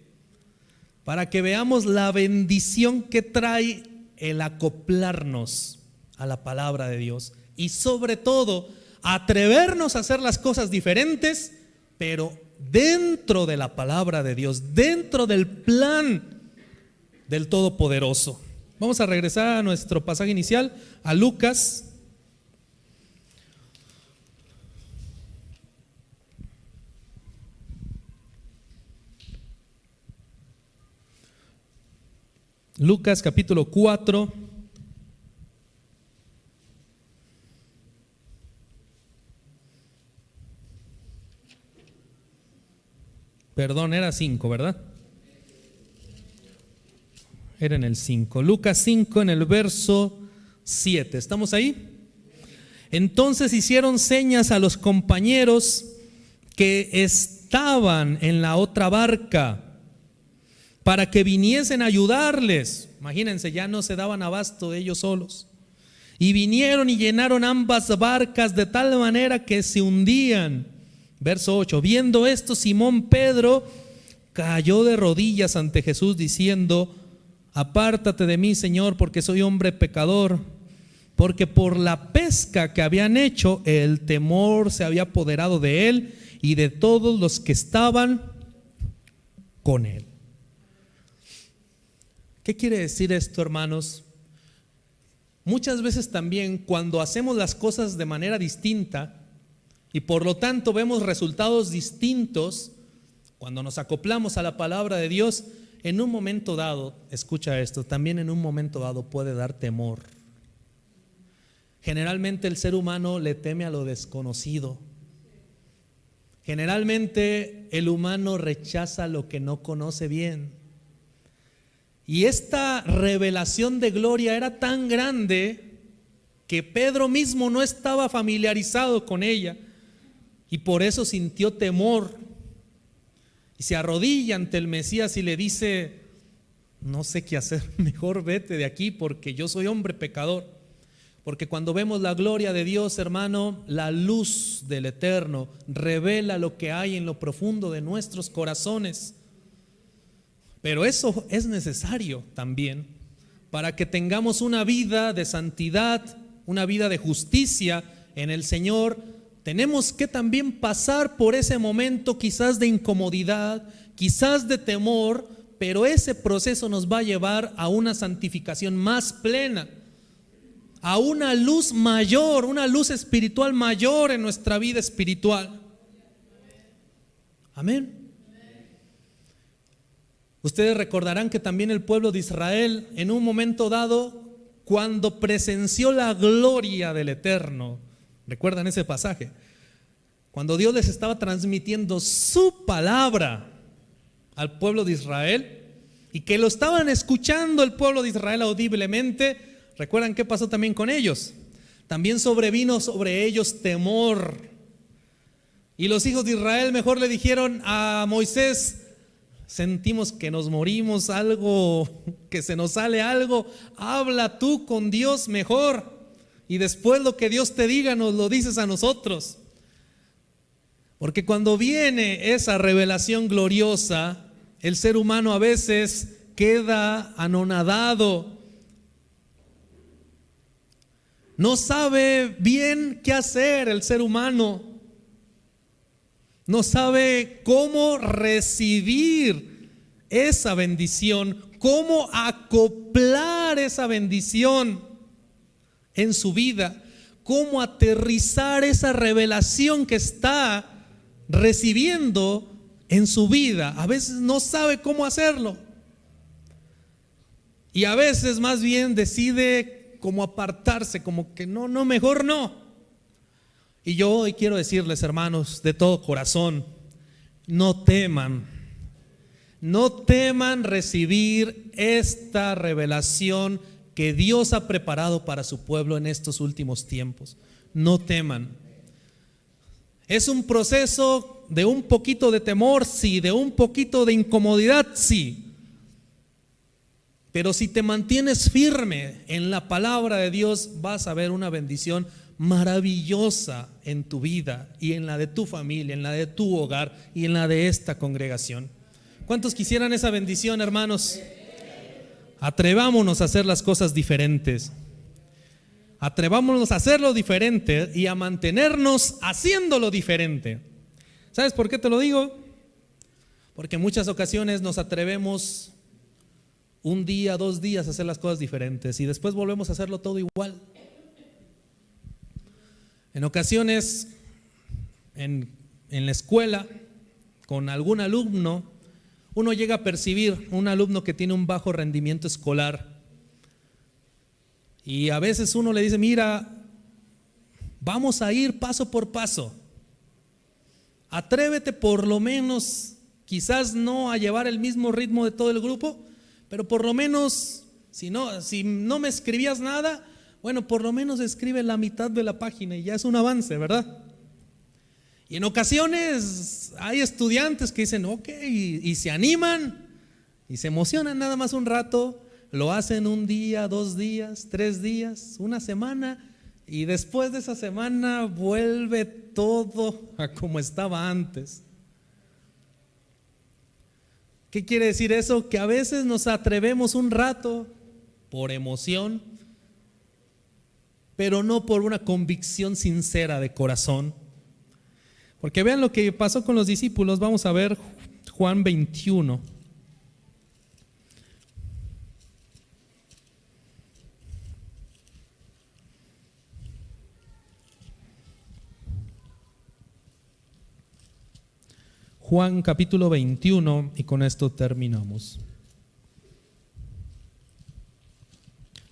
Para que veamos la bendición que trae el acoplarnos a la palabra de Dios. Y sobre todo, atrevernos a hacer las cosas diferentes, pero dentro de la palabra de Dios, dentro del plan del Todopoderoso. Vamos a regresar a nuestro pasaje inicial, a Lucas. Lucas capítulo 4. Perdón, era 5, ¿verdad? Era en el 5. Lucas 5 en el verso 7. ¿Estamos ahí? Entonces hicieron señas a los compañeros que estaban en la otra barca para que viniesen a ayudarles. Imagínense, ya no se daban abasto de ellos solos. Y vinieron y llenaron ambas barcas de tal manera que se hundían. Verso 8. Viendo esto, Simón Pedro cayó de rodillas ante Jesús diciendo: apártate de mí, Señor, porque soy hombre pecador. Porque por la pesca que habían hecho, el temor se había apoderado de él y de todos los que estaban con él. ¿Qué quiere decir esto, hermanos? Muchas veces también, cuando hacemos las cosas de manera distinta y por lo tanto vemos resultados distintos, cuando nos acoplamos a la palabra de Dios, en un momento dado, escucha esto, también en un momento dado puede dar temor. Generalmente el ser humano le teme a lo desconocido. Generalmente el humano rechaza lo que no conoce bien. Y esta revelación de gloria era tan grande que Pedro mismo no estaba familiarizado con ella y por eso sintió temor. Y se arrodilla ante el Mesías y le dice: no sé qué hacer, mejor vete de aquí porque yo soy hombre pecador. Porque cuando vemos la gloria de Dios, hermano, la luz del Eterno revela lo que hay en lo profundo de nuestros corazones. Pero eso es necesario también para que tengamos una vida de santidad, una vida de justicia en el Señor. Tenemos que también pasar por ese momento quizás de incomodidad, quizás de temor, pero ese proceso nos va a llevar a una santificación más plena, a una luz mayor, una luz espiritual mayor en nuestra vida espiritual. Amén. Ustedes recordarán que también el pueblo de Israel, en un momento dado, cuando presenció la gloria del Eterno, ¿recuerdan ese pasaje? Cuando Dios les estaba transmitiendo su palabra al pueblo de Israel y que lo estaban escuchando el pueblo de Israel audiblemente, ¿recuerdan qué pasó también con ellos? También sobrevino sobre ellos temor. Y los hijos de Israel mejor le dijeron a Moisés: sentimos que nos morimos, algo, que se nos sale algo, habla tú con Dios mejor y después lo que Dios te diga nos lo dices a nosotros. Porque cuando viene esa revelación gloriosa, el ser humano a veces queda anonadado, no sabe bien qué hacer el ser humano. No sabe cómo recibir esa bendición, cómo acoplar esa bendición en su vida, cómo aterrizar esa revelación que está recibiendo en su vida. A veces no sabe cómo hacerlo. Y a veces más bien decide como apartarse, como que no, mejor no. Y yo hoy quiero decirles, hermanos, de todo corazón, no teman recibir esta revelación que Dios ha preparado para su pueblo en estos últimos tiempos. No teman. Es un proceso de un poquito de temor, sí, de un poquito de incomodidad, sí. Pero si te mantienes firme en la palabra de Dios, vas a ver una bendición maravillosa en tu vida y en la de tu familia, en la de tu hogar y en la de esta congregación. ¿Cuántos quisieran esa bendición, hermanos? Atrevámonos a hacer las cosas diferentes. Atrevámonos a hacerlo diferente y a mantenernos haciéndolo diferente. ¿Sabes por qué te lo digo? Porque en muchas ocasiones nos atrevemos un día, 2 días a hacer las cosas diferentes y después volvemos a hacerlo todo igual. En ocasiones, en la escuela, con algún alumno, uno llega a percibir un alumno que tiene un bajo rendimiento escolar. Y a veces uno le dice: mira, vamos a ir paso por paso. Atrévete por lo menos, quizás no a llevar el mismo ritmo de todo el grupo, pero por lo menos, si no me escribías nada, bueno, por lo menos escribe la mitad de la página y ya es un avance, ¿verdad? Y en ocasiones hay estudiantes que dicen: ok, y se animan y se emocionan nada más un rato, lo hacen 1 día, 2 días, 3 días, 1 semana, y después de esa semana vuelve todo a como estaba antes. ¿Qué quiere decir eso? Que a veces nos atrevemos un rato por emoción, pero no por una convicción sincera de corazón. Porque vean lo que pasó con los discípulos. Vamos a ver Juan 21. Juan capítulo 21, y con esto terminamos.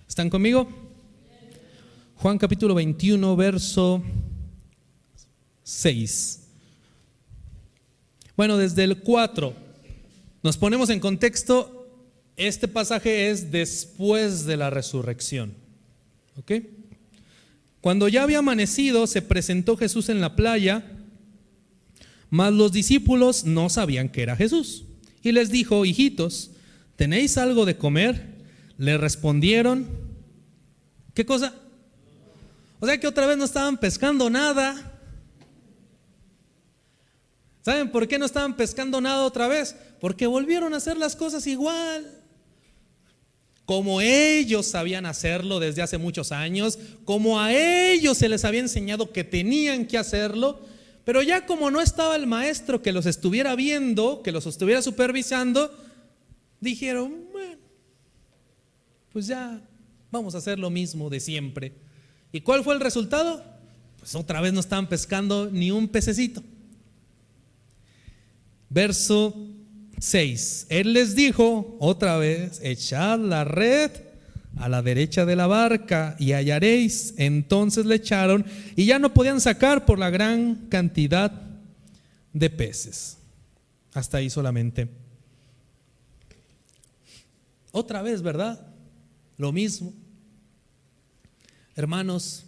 ¿Están conmigo? Juan capítulo 21, verso 6. Bueno, desde el 4 nos ponemos en contexto Este pasaje es después de la resurrección. ¿Ok? Cuando ya había amanecido, se presentó Jesús en la playa, mas los discípulos no sabían que era Jesús. Y les dijo: hijitos, ¿tenéis algo de comer? Le respondieron: ¿qué cosa? O sea que otra vez no estaban pescando nada. ¿Saben por qué no estaban pescando nada otra vez? Porque volvieron a hacer las cosas igual, como ellos sabían hacerlo desde hace muchos años, como a ellos se les había enseñado que tenían que hacerlo. Pero ya como no estaba el maestro que los estuviera viendo, que los estuviera supervisando, dijeron: bueno, pues ya vamos a hacer lo mismo de siempre. ¿Y cuál fue el resultado? Pues otra vez no estaban pescando ni un pececito. Verso 6. Él les dijo otra vez: echad la red a la derecha de la barca y hallaréis. Entonces le echaron y ya no podían sacar por la gran cantidad de peces. Hasta ahí solamente. Otra vez, ¿verdad? Lo mismo. Hermanos,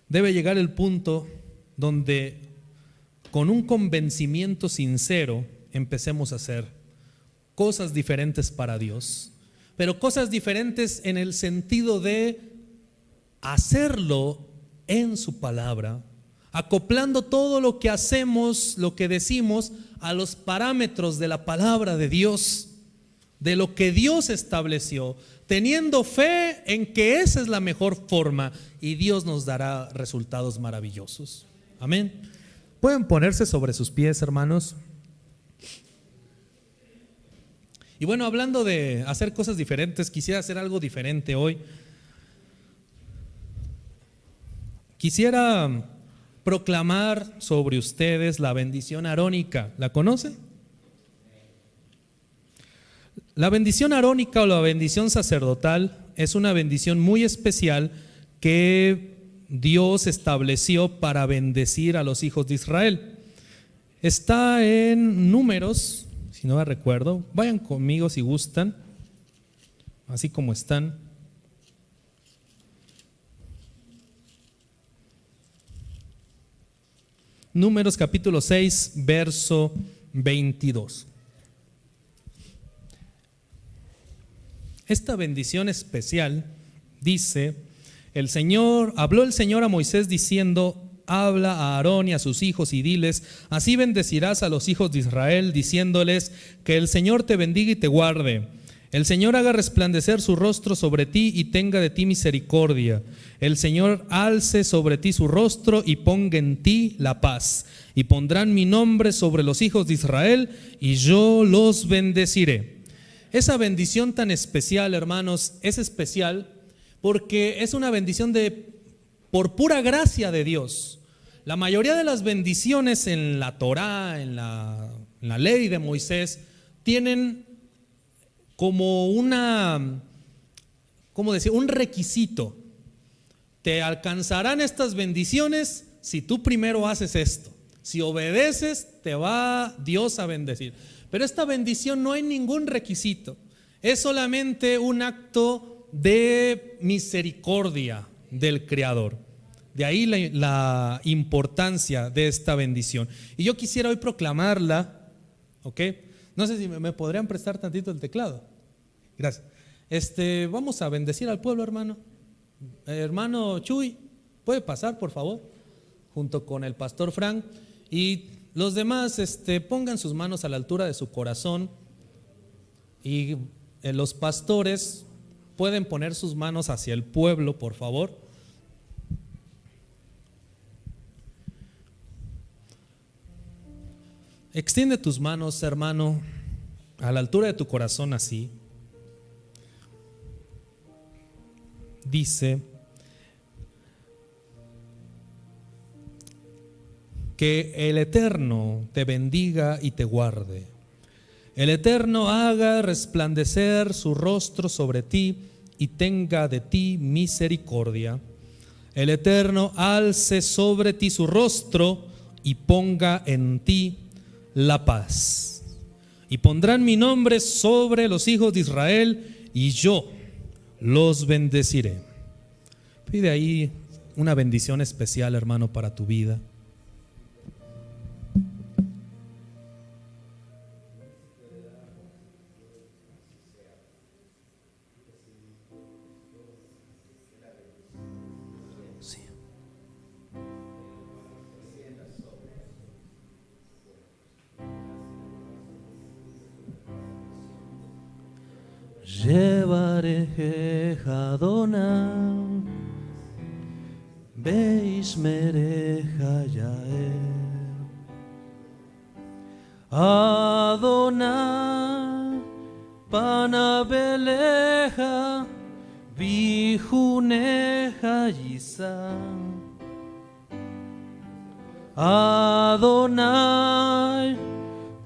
debe llegar el punto donde con un convencimiento sincero empecemos a hacer cosas diferentes para Dios, pero cosas diferentes en el sentido de hacerlo en su palabra, acoplando todo lo que hacemos, lo que decimos, a los parámetros de la palabra de Dios, de lo que Dios estableció, teniendo fe en que esa es la mejor forma y Dios nos dará resultados maravillosos. Amén. ¿Pueden ponerse sobre sus pies, hermanos? Y bueno, hablando de hacer cosas diferentes, quisiera hacer algo diferente hoy. Quisiera proclamar sobre ustedes la bendición arónica. ¿La conocen? La bendición arónica o la bendición sacerdotal es una bendición muy especial que Dios estableció para bendecir a los hijos de Israel. Está en Números, si no me recuerdo. Vayan conmigo si gustan, así como están. Números capítulo 6, verso 22. Esta bendición especial dice: habló el Señor a Moisés diciendo: habla a Aarón y a sus hijos y diles: así bendecirás a los hijos de Israel, diciéndoles que el Señor te bendiga y te guarde. El Señor haga resplandecer su rostro sobre ti y tenga de ti misericordia. El Señor alce sobre ti su rostro y ponga en ti la paz. Y pondrán mi nombre sobre los hijos de Israel y yo los bendeciré. Esa bendición tan especial, hermanos, es especial porque es una bendición por pura gracia de Dios. La mayoría de las bendiciones en la Torá, en la ley de Moisés, tienen como un requisito. Te alcanzarán estas bendiciones si tú primero haces esto. Si obedeces, te va Dios a bendecir. Pero esta bendición no hay ningún requisito. Es solamente un acto de misericordia del Creador. De ahí la importancia de esta bendición. Y yo quisiera hoy proclamarla, ¿ok? No sé si me podrían prestar tantito el teclado. Gracias. Vamos a bendecir al pueblo, hermano. Hermano Chuy, ¿puede pasar, por favor? Junto con el pastor Frank. Y los demás, pongan sus manos a la altura de su corazón. Y los pastores pueden poner sus manos hacia el pueblo, por favor. Extiende tus manos, hermano, a la altura de tu corazón, así. Dice: que el Eterno te bendiga y te guarde. El Eterno haga resplandecer su rostro sobre ti y tenga de ti misericordia. El Eterno alce sobre ti su rostro y ponga en ti la paz. y pondrán mi nombre sobre los hijos de Israel y yo los bendeciré. Pide ahí una bendición especial, hermano, para tu vida. Sí. Yevarejeja Adonai, Beismereja Yael, Adonai, Panabeleja, Vijuneja Yisa, Adonai,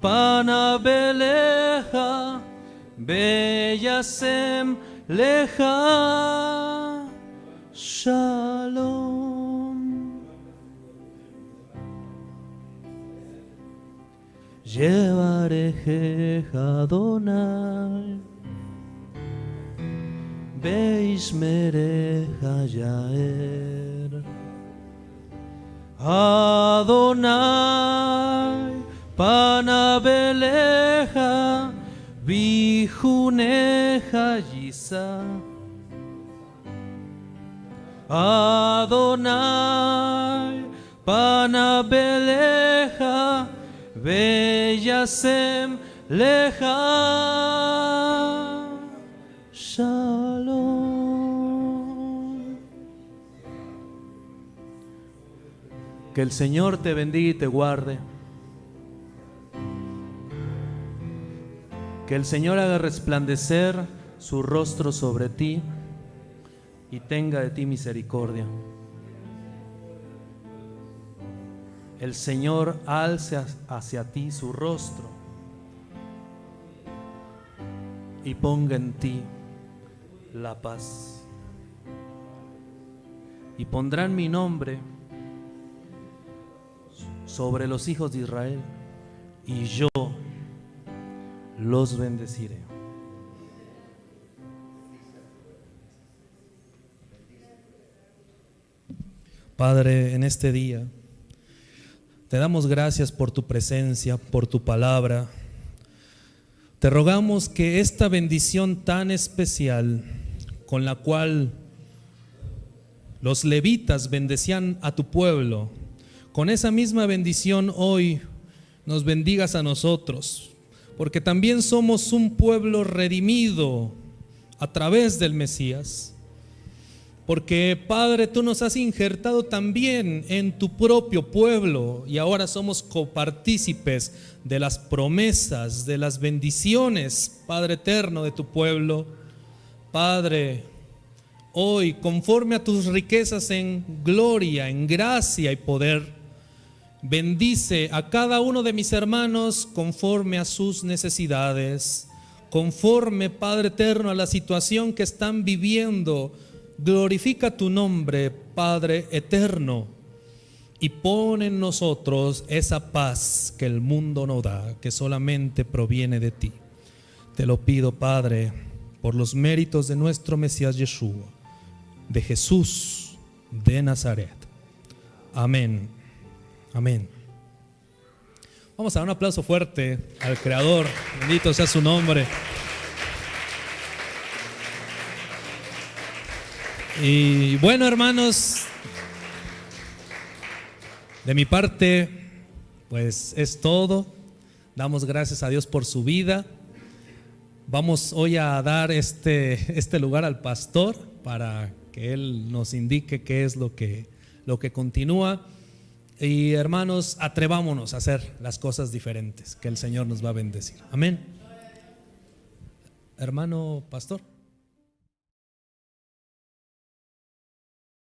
Panabeleja, Beyasem Leja Shalom. Yevarejeja Adonai, Beismereja Yael, Adonai, Panabeleja, Vijuneja Yisa, Adonai, Panabeleja, Beyasem Leja Shalom. Que el Señor te bendiga y te guarde. Que el Señor haga resplandecer su rostro sobre ti y tenga de ti misericordia. El Señor alce hacia ti su rostro y ponga en ti la paz. Y pondrán mi nombre sobre los hijos de Israel y yo los bendeciré. Padre, en este día te damos gracias por tu presencia, por tu palabra. Te rogamos que esta bendición tan especial con la cual los levitas bendecían a tu pueblo, con esa misma bendición hoy nos bendigas a nosotros, porque también somos un pueblo redimido a través del Mesías. Porque, Padre, tú nos has injertado también en tu propio pueblo y ahora somos copartícipes de las promesas, de las bendiciones, Padre eterno, de tu pueblo. Padre, hoy, conforme a tus riquezas en gloria, en gracia y poder, bendice a cada uno de mis hermanos conforme a sus necesidades, conforme, Padre eterno, a la situación que están viviendo. Glorifica tu nombre, Padre eterno, y pon en nosotros esa paz que el mundo no da, que solamente proviene de ti. Te lo pido, Padre, por los méritos de nuestro Mesías Yeshua, de Jesús de Nazaret. Amén. Amén. Vamos a dar un aplauso fuerte al Creador. Bendito sea su nombre. Y bueno, hermanos, de mi parte, pues es todo. Damos gracias a Dios por su vida. Vamos hoy a dar este lugar al pastor para que él nos indique qué es lo que continúa. Y hermanos, atrevámonos a hacer las cosas diferentes, que el Señor nos va a bendecir. Amén. Hermano pastor.